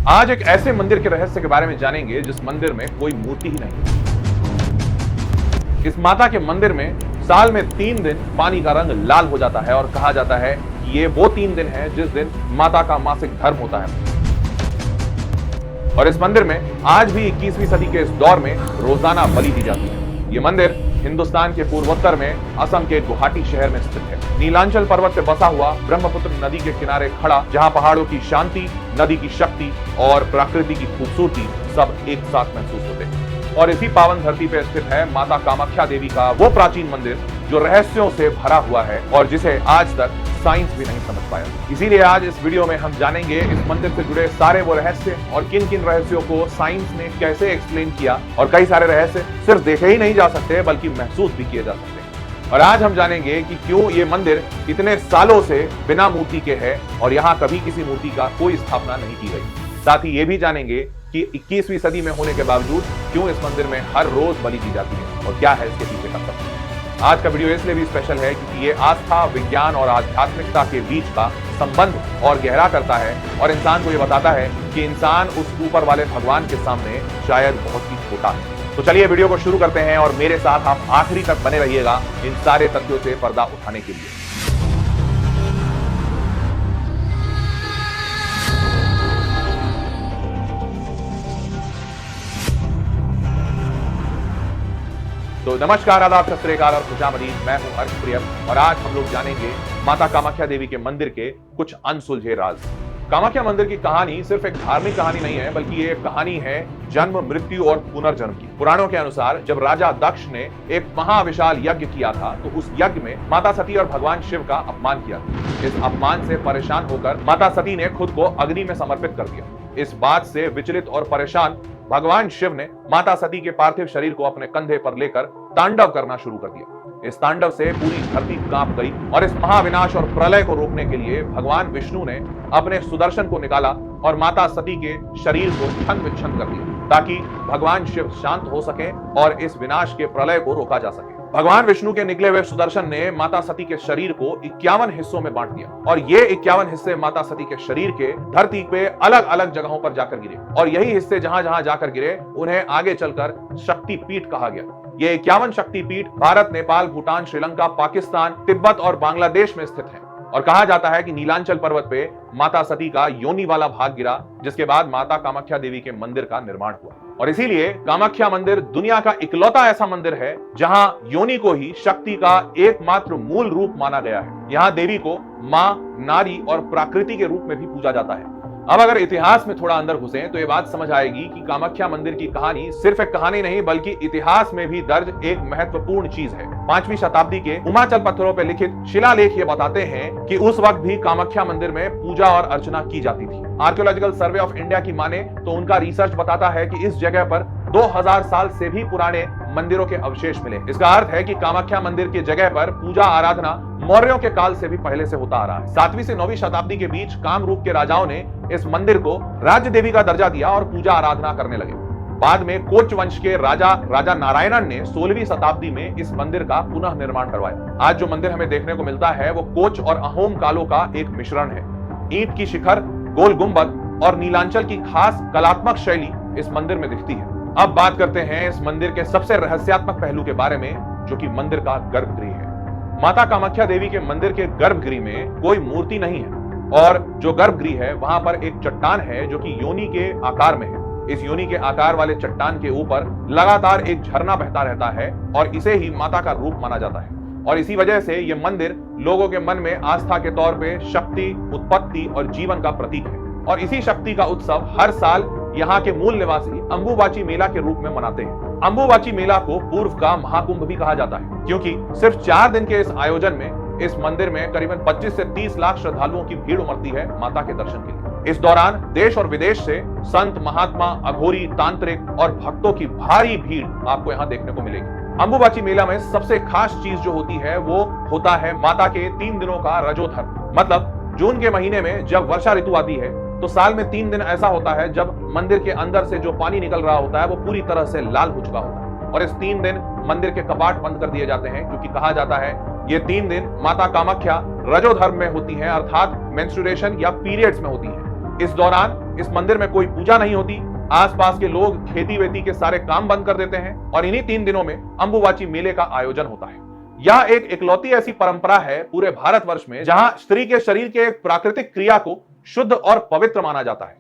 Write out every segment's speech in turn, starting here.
आज एक ऐसे मंदिर के रहस्य के बारे में जानेंगे जिस मंदिर में कोई मूर्ति ही नहीं। इस माता के मंदिर में साल में 3 दिन पानी का रंग लाल हो जाता है और कहा जाता है कि ये वो 3 दिन है जिस दिन माता का मासिक धर्म होता है। और इस मंदिर में आज भी 21वीं सदी के इस दौर में रोजाना बलि दी जाती है। ये मंदिर हिंदुस्तान के पूर्वोत्तर में असम के गुवाहाटी शहर में स्थित है। नीलांचल पर्वत से बसा हुआ ब्रह्मपुत्र नदी के किनारे खड़ा, जहां पहाड़ों की शांति, नदी की शक्ति और प्रकृति की खूबसूरती सब एक साथ महसूस होते हैं। और इसी पावन धरती पर स्थित है माता कामाख्या देवी का वो प्राचीन मंदिर जो रहस्यों से भरा हुआ है और जिसे आज तक साइंस भी नहीं समझ पाया। इसीलिए आज इस वीडियो में हम जानेंगे इस मंदिर से जुड़े सारे वो रहस्य और किन किन रहस्यों को साइंस ने कैसे एक्सप्लेन किया। और कई सारे रहस्य सिर्फ देखे ही नहीं जा सकते बल्कि महसूस भी किए जा सकते हैं। और आज हम जानेंगे कि क्यों ये मंदिर इतने सालों से बिना मूर्ति के है और यहाँ कभी किसी मूर्ति का कोई स्थापना नहीं की गई। साथ ही ये भी जानेंगे कि 21वीं सदी में होने के बावजूद क्यों इस मंदिर में हर रोज बलि दी जाती है और क्या है इसके पीछे का सत्य। आज का वीडियो इसलिए भी स्पेशल है क्योंकि ये आस्था, विज्ञान और आध्यात्मिकता के बीच का संबंध और गहरा करता है और इंसान को ये बताता है कि इंसान उस ऊपर वाले भगवान के सामने शायद बहुत ही छोटा है। तो चलिए वीडियो को शुरू करते हैं और मेरे साथ आप आखिरी तक बने रहिएगा इन सारे तथ्यों से पर्दा उठाने के लिए। तो नमस्कार, आदाब, सत श्री अकाल और खुशामदीद। मैं हूं हर्षप्रियम और आज हम लोग जानेंगे माता कामाख्या देवी के मंदिर के कुछ अनसुलझे राज। कामाख्या मंदिर की कहानी सिर्फ एक धार्मिक कहानी नहीं है बल्कि ये कहानी है जन्म, मृत्यु और पुनर्जन्म की। पुराणों के अनुसार जब राजा दक्ष ने एक महाविशाल यज्ञ किया था तो उस यज्ञ में माता सती और भगवान शिव का अपमान किया। इस अपमान से परेशान होकर माता सती ने खुद को अग्नि में समर्पित कर दिया। इस बात से विचलित और परेशान भगवान शिव ने माता सती के पार्थिव शरीर को अपने कंधे पर लेकर तांडव करना शुरू कर दिया। इस तांडव से पूरी धरती कांप गई और इस महाविनाश और प्रलय को रोकने के लिए भगवान विष्णु ने अपने सुदर्शन को निकाला और माता सती के शरीर को छन्न विच्छन्न कर दिया ताकि भगवान शिव शांत हो सके और इस विनाश के प्रलय को रोका जा सके। भगवान विष्णु के निकले हुए सुदर्शन ने माता सती के शरीर को 51 हिस्सों में बांट दिया और ये 51 हिस्से माता सती के शरीर के धरती पे अलग अलग जगहों पर जाकर गिरे और यही हिस्से जहां जहां जाकर गिरे उन्हें आगे चलकर शक्ति पीठ कहा गया। ये 51 शक्ति पीठ भारत, नेपाल, भूटान, श्रीलंका, पाकिस्तान, तिब्बत और बांग्लादेश में स्थित है। और कहा जाता है कि नीलांचल पर्वत पे माता सती का योनि वाला भाग गिरा जिसके बाद माता कामाख्या देवी के मंदिर का निर्माण हुआ। और इसीलिए कामाख्या मंदिर दुनिया का इकलौता ऐसा मंदिर है जहां योनि को ही शक्ति का एकमात्र मूल रूप माना गया है। यहाँ देवी को मां, नारी और प्रकृति के रूप में भी पूजा जाता है। अब अगर इतिहास में थोड़ा अंदर घुसें तो ये बात समझ आएगी कि कामाख्या मंदिर की कहानी सिर्फ एक कहानी नहीं बल्कि इतिहास में भी दर्ज एक महत्वपूर्ण चीज है। 5वीं शताब्दी के उमाचल पत्थरों पर लिखित शिलालेख ये बताते हैं कि उस वक्त भी कामाख्या मंदिर में पूजा और अर्चना की जाती थी। आर्कियोलॉजिकल सर्वे ऑफ इंडिया की माने तो उनका रिसर्च बताता है कि इस जगह पर 2000 साल से भी पुराने मंदिरों के अवशेष मिले। इसका अर्थ है कि कामाख्या मंदिर की जगह पर पूजा आराधना मौर्यों के काल से भी पहले से होता आ रहा है। 7वीं से 9वीं शताब्दी के बीच कामरूप के राजाओं ने इस मंदिर को राज्य देवी का दर्जा दिया और पूजा आराधना करने लगे। बाद में कोच वंश के राजा नारायणन ने 16वीं शताब्दी में इस मंदिर का पुनः निर्माण करवाया। आज जो मंदिर हमें देखने को मिलता है वो कोच और अहोम कालों का एक मिश्रण है। ईंट की शिखर, गोल गुंबद और नीलांचल की खास कलात्मक शैली इस मंदिर में दिखती है। अब बात करते हैं इस मंदिर के सबसे रहस्यात्मक पहलू के बारे में जो कि मंदिर का गर्भगृह है। माता कामाख्या देवी के मंदिर के गर्भगृह में कोई मूर्ति नहीं है और जो गर्भगृह है वहां पर एक चट्टान है जो कि योनि के आकार में है। इस योनि के आकार वाले चट्टान के ऊपर लगातार एक झरना बहता रहता है और इसे ही माता का रूप माना जाता है। और इसी वजह से यह मंदिर लोगों के मन में आस्था के तौर पे शक्ति, उत्पत्ति और जीवन का प्रतीक है। और इसी शक्ति का उत्सव हर साल यहाँ के मूल निवासी अंबुबाची मेला के रूप में मनाते हैं। अंबुबाची मेला को पूर्व का महाकुंभ भी कहा जाता है क्योंकि सिर्फ 4 दिन के इस आयोजन में इस मंदिर में करीबन 25 से 30 लाख श्रद्धालुओं की भीड़ उमड़ती है माता के दर्शन के लिए। इस दौरान देश और विदेश से संत, महात्मा, अघोरी, तांत्रिक और भक्तों की भारी भीड़ आपको यहाँ देखने को मिलेगी। अंबुबाची मेला में सबसे खास चीज जो होती है वो होता है माता के 3 दिनों का रजोधर्म। मतलब जून के महीने में जब वर्षा ऋतु आती है तो साल में 3 दिन ऐसा होता है जब मंदिर के अंदर से जो पानी निकल रहा होता है वो पूरी तरह से लाल हो चुका होता है और इस 3 दिन मंदिर के कपाट बंद कर दिए जाते हैं क्योंकि कहा जाता है ये 3 दिन माता कामाख्या रजोधर्म में होती हैं, अर्थात मेंस्ट्रुएशन या पीरियड्स में होती हैं। इस दौरान इस मंदिर में कोई पूजा नहीं होती। आसपास के लोग खेती वेती के सारे काम बंद कर देते हैं और इन्हीं 3 दिनों में अंबुबाची मेले का आयोजन होता है। यह एक इकलौती ऐसी परंपरा है पूरे भारतवर्ष में जहां स्त्री के शरीर के एक प्राकृतिक क्रिया को शुद्ध और पवित्र माना जाता है।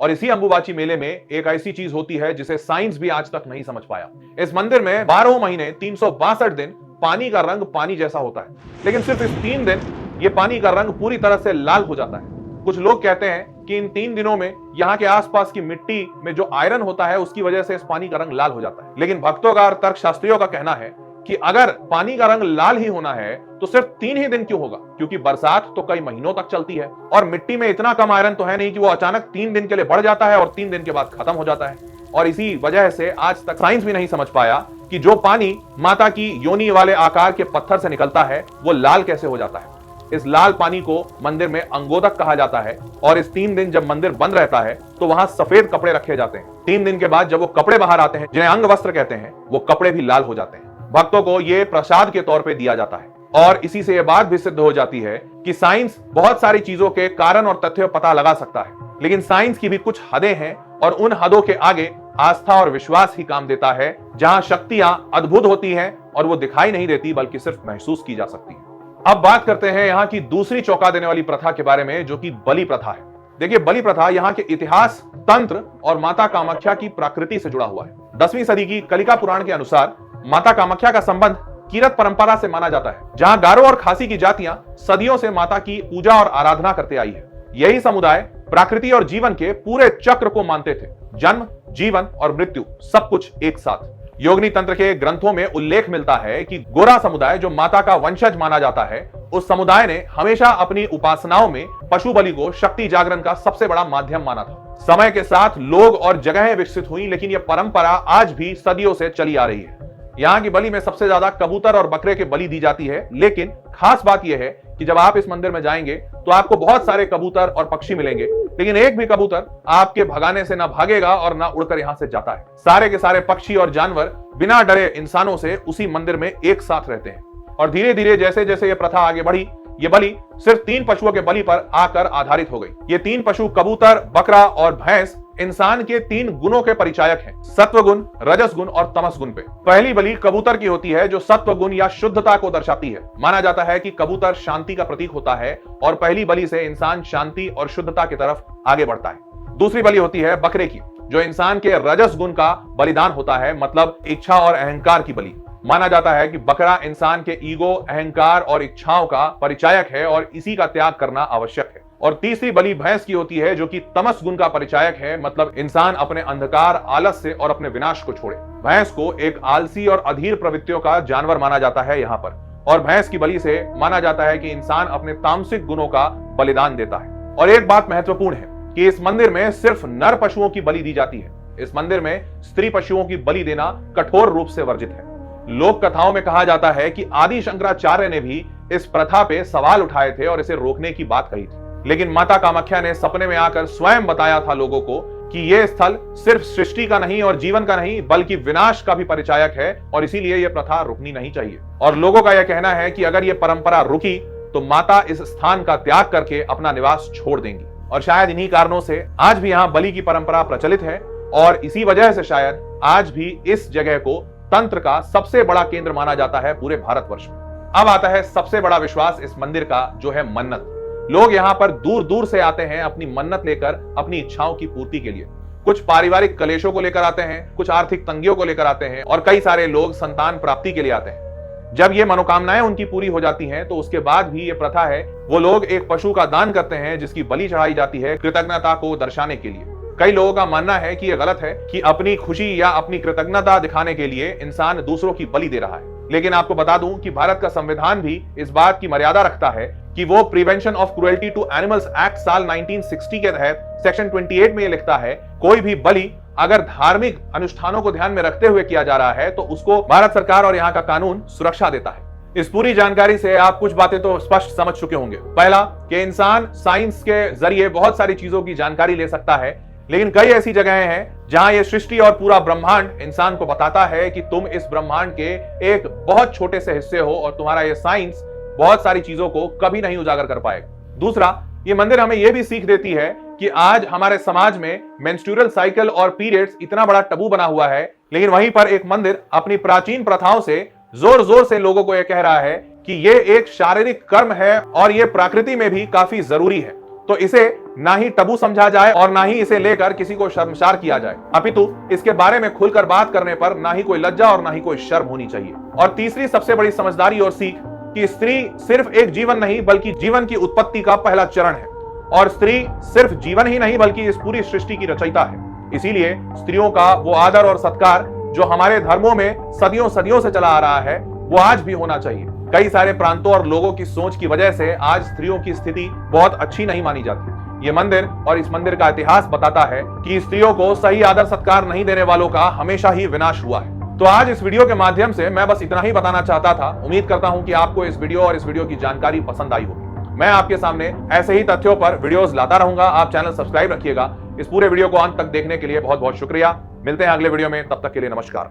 और इसी अंबुबाची मेले में एक ऐसी चीज होती है जिसे साइंस भी आज तक नहीं समझ पाया। इस मंदिर में 12 महीने 362 दिन पानी का रंग पानी जैसा होता है, लेकिन सिर्फ इस 3 दिन ये पानी का रंग पूरी तरह से लाल हो जाता है। कुछ लोग कहते हैं कि इन 3 दिनों में यहाँ के आसपास की मिट्टी में जो आयरन होता है उसकी वजह से इस पानी का रंग लाल हो जाता है। लेकिन भक्तों का और तर्कशास्त्रियों का कहना है कि अगर पानी का रंग लाल ही होना है तो सिर्फ 3 ही दिन क्यों होगा, क्योंकि बरसात तो कई महीनों तक चलती है और मिट्टी में इतना कम आयरन तो है नहीं कि वो अचानक 3 दिन के लिए बढ़ जाता है और 3 दिन के बाद खत्म हो जाता है। और इसी वजह से आज तक साइंस भी नहीं समझ पाया कि जो पानी माता की योनि वाले आकार के पत्थर से निकलता है वो लाल कैसे हो जाता है। इस लाल पानी को मंदिर में अंगोदक कहा जाता है और इस 3 दिन जब मंदिर बंद रहता है तो वहां सफेद कपड़े रखे जाते हैं। 3 दिन के बाद जब वो कपड़े बाहर आते हैं, जिन्हें अंग वस्त्र कहते हैं, वो कपड़े भी लाल हो जाते हैं। भक्तों को ये प्रसाद के तौर पे दिया जाता है। और इसी से यह बात भी सिद्ध हो जाती है कि साइंस बहुत सारी चीजों के कारण और तथ्य पता लगा सकता है, लेकिन साइंस की भी कुछ हदें हैं और उन हदों के आगे आस्था और विश्वास ही काम देता है, जहां शक्तियां अद्भुत होती हैं और वो दिखाई नहीं देती बल्कि सिर्फ महसूस की जा सकती है। अब बात करते हैं यहाँ की दूसरी चौंका देने वाली प्रथा के बारे में, जो कि बलि प्रथा है। देखिए, बलि प्रथा यहाँ के इतिहास, तंत्र और माता कामाख्या की प्रकृति से जुड़ा हुआ है। 10वीं सदी की कलिका पुराण के अनुसार माता कामाख्या का संबंध कीरत परंपरा से माना जाता है, जहां गारो और खासी की जातियां सदियों से माता की पूजा और आराधना करते आई है। यही समुदाय प्रकृति और जीवन के पूरे चक्र को मानते थे, जन्म, जीवन और मृत्यु सब कुछ एक साथ। योगिनी तंत्र के ग्रंथों में उल्लेख मिलता है कि गोरा समुदाय, जो माता का वंशज माना जाता है, उस समुदाय ने हमेशा अपनी उपासनाओं में पशु बलि को शक्ति जागरण का सबसे बड़ा माध्यम माना था। समय के साथ लोग और जगहें विकसित हुई, लेकिन यह परंपरा आज भी सदियों से चली आ रही है। यहाँ की बलि में सबसे ज्यादा कबूतर और बकरे के बलि दी जाती है, लेकिन खास बात यह है कि जब आप इस मंदिर में जाएंगे तो आपको बहुत सारे कबूतर और पक्षी मिलेंगे, लेकिन एक भी कबूतर आपके भगाने से ना भागेगा और ना उड़कर यहाँ से जाता है। सारे के सारे पक्षी और जानवर बिना डरे इंसानों से उसी मंदिर में एक साथ रहते हैं। और धीरे धीरे जैसे जैसे ये प्रथा आगे बढ़ी, ये बलि सिर्फ 3 पशुओं के बलि पर आकर आधारित हो गई। ये 3 पशु, कबूतर, बकरा और भैंस, इंसान के 3 गुणों के परिचायक हैं, सत्व गुण, रजस गुण और तमस गुण पे। पहली बलि कबूतर की होती है, जो सत्व गुण या शुद्धता को दर्शाती है। माना जाता है कि कबूतर शांति का प्रतीक होता है और पहली बलि से इंसान शांति और शुद्धता की तरफ आगे बढ़ता है। दूसरी बलि होती है बकरे की, जो इंसान के रजस गुण का बलिदान होता है, मतलब इच्छा और अहंकार की बलि। माना जाता है कि बकरा इंसान के ईगो, अहंकार और इच्छाओं का परिचायक है और इसी का त्याग करना आवश्यक है। और तीसरी बलि भैंस की होती है, जो कि तमस गुण का परिचायक है, मतलब इंसान अपने अंधकार, आलस्य और अपने विनाश को छोड़े। भैंस को एक आलसी और अधीर प्रवृत्तियों का जानवर माना जाता है यहाँ पर। और भैंस की बलि से माना जाता है कि इंसान अपने तामसिक गुणों का बलिदान देता है। और एक बात महत्वपूर्ण है कि इस मंदिर में सिर्फ नर पशुओं की बलि दी जाती है। इस मंदिर में स्त्री पशुओं की बलि देना कठोर रूप से वर्जित है। लोक कथाओं में कहा जाता है कि आदि शंकराचार्य ने भी इस प्रथा पे सवाल उठाए थे और इसे रोकने की बात कही थी, लेकिन माता कामाख्या ने सपने में आकर स्वयं बताया था लोगों को कि यह स्थल सिर्फ सृष्टि का नहीं और जीवन का नहीं, बल्कि विनाश का भी परिचायक है और इसीलिए यह प्रथा रुकनी नहीं चाहिए। और लोगों का यह कहना है कि अगर यह परंपरा रुकी तो माता इस स्थान का त्याग करके अपना निवास छोड़ देंगी। और शायद इन्हीं कारणों से आज भी यहाँ बलि की परंपरा प्रचलित है और इसी वजह से शायद आज भी इस जगह को तंत्र का सबसे बड़ा केंद्र माना जाता है पूरे भारतवर्ष में। अब आता है सबसे बड़ा विश्वास इस मंदिर का, जो है मन्नत। लोग यहाँ पर दूर दूर से आते हैं अपनी मन्नत लेकर अपनी इच्छाओं की पूर्ति के लिए। कुछ पारिवारिक कलेशों को लेकर आते हैं, कुछ आर्थिक तंगियों को लेकर आते हैं और कई सारे लोग संतान प्राप्ति के लिए आते हैं। जब ये मनोकामनाएं उनकी पूरी हो जाती हैं तो उसके बाद भी ये प्रथा है, वो लोग एक पशु का दान करते हैं जिसकी बलि चढ़ाई जाती है कृतज्ञता को दर्शाने के लिए। कई लोगों का मानना है कि यह गलत है कि अपनी खुशी या अपनी कृतज्ञता दिखाने के लिए इंसान दूसरों की बलि दे रहा है। लेकिन आपको बता दूं कि भारत का संविधान भी इस बात की मर्यादा रखता है कि वो prevention of cruelty to animals act साल 1960 के तहत सेक्शन 28 में ये लिखता है, कोई भी बलि अगर धार्मिक अनुष्ठानों को ध्यान में रखते हुए किया जा रहा है तो उसको भारत सरकार और यहाँ का कानून सुरक्षा देता है। इस पूरी जानकारी से आप कुछ बातें तो स्पष्ट समझ चुके होंगे। पहला, कि इंसान साइंस के जरिए बहुत सारी चीजों की जानकारी ले सकता है, लेकिन कई ऐसी जगहें हैं जहां ये सृष्टि और पूरा ब्रह्मांड इंसान को बताता है कि तुम इस ब्रह्मांड के एक बहुत छोटे से हिस्से हो और तुम्हारा ये साइंस बहुत सारी चीजों को कभी नहीं उजागर कर पाएगा। दूसरा, ये मंदिर हमें यह भी सीख देती है कि आज हमारे समाज में मेंस्ट्रुअल साइकिल और पीरियड्स इतना बड़ा टबू बना हुआ है, लेकिन वहीं पर एक मंदिर अपनी प्राचीन प्रथाओं से जोर जोर से लोगों को यह कह रहा है कि यह एक शारीरिक कर्म है और यह प्रकृति में भी काफी जरूरी है। तो इसे ना ही टबू समझा जाए और ना ही इसे लेकर किसी को शर्मसार किया जाए, अपितु इसके बारे में खुलकर बात करने पर ना ही कोई लज्जा और ना ही कोई शर्म होनी चाहिए। और तीसरी सबसे बड़ी समझदारी और सीख कि स्त्री सिर्फ एक जीवन नहीं बल्कि जीवन की उत्पत्ति का पहला चरण है, और स्त्री सिर्फ जीवन ही नहीं बल्कि इस पूरी सृष्टि की रचयिता है। इसीलिए स्त्रियों का वो आदर और सत्कार जो हमारे धर्मों में सदियों सदियों से चला आ रहा है, वो आज भी होना चाहिए। कई सारे प्रांतों और लोगों की सोच की वजह से आज स्त्रियों की स्थिति बहुत अच्छी नहीं मानी जाती। ये मंदिर और इस मंदिर का इतिहास बताता है कि स्त्रियों को सही आदर सत्कार नहीं देने वालों का हमेशा ही विनाश हुआ है। तो आज इस वीडियो के माध्यम से मैं बस इतना ही बताना चाहता था। उम्मीद करता हूं कि आपको इस वीडियो और इस वीडियो की जानकारी पसंद आई होगी। मैं आपके सामने ऐसे ही तथ्यों पर वीडियोस लाता रहूंगा। आप चैनल सब्सक्राइब रखिएगा। इस पूरे वीडियो को अंत तक देखने के लिए बहुत बहुत शुक्रिया। मिलते हैं अगले वीडियो में, तब तक के लिए नमस्कार।